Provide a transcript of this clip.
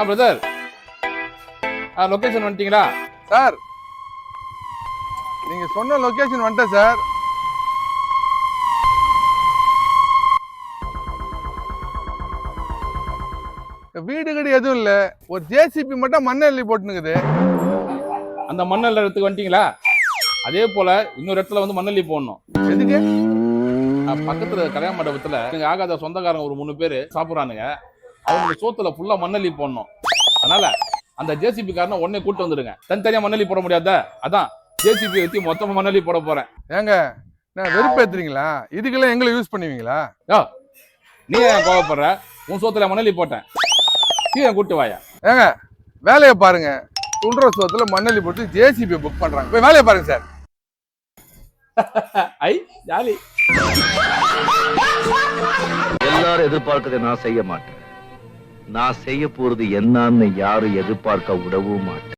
Brother, location வந்துட்டீங்களா? Sir நீங்க சொன்ன லொகேஷன் வந்துட்டேன் சார். வீடு கடி எதுவும் இல்ல, ஒரு ஜேசிபி மட்டும் மண்ணெல்லி போட்டுனுக்குது. அந்த மண்ணெல்ல இடத்துக்கு வந்துட்டீங்களா? அதே போல இன்னொரு இடத்துல வந்து மண்ணெல்லி போடணும். எதுக்கு? பக்கத்துல கல்யாண மண்டபத்துல எங்க ஆகாத சொந்தக்காரங்க ஒரு 3 பேரு சாப்பிடுறானுங்க. அவங்க சோத்துல ஃபுல்லா மண்ணெல்லி போடணும். அதனால அந்த ஜேசிபி காரனை உடனே கூட்டு வந்துடுங்க. தனித்தனியா மண்ணெல்லி போட முடியாத, அதான் ஜேசிபி வச்சு மொத்தமா மண்ணெல்லி போட போறேன். ஏங்க நான் வெறுப்பேத்துறீங்களா? இதுக்கெல்லாம் எங்களை யூஸ் பண்ணுவீங்களா? நீ ஏன் கோவப்படுற? உன் சோத்துல மண்ணெல்லி போட்டேன், கீழே கூட்டு வாயா. ஏங்க வேலையை பாருங்க. துள்ற சோத்துல மண்ணெல்லி போட்டு ஜேசிபி புக் பண்றாங்க. போய் வேலையை பாருங்க சார். ஐ ஜாலி. எல்லாரும் எதிர்பார்க்கறதை நான் செய்ய மாட்டேன். நான் செய்ய போறது என்னன்னு யாரும் எதிர்பார்க்க விடவும் மாட்டேன்.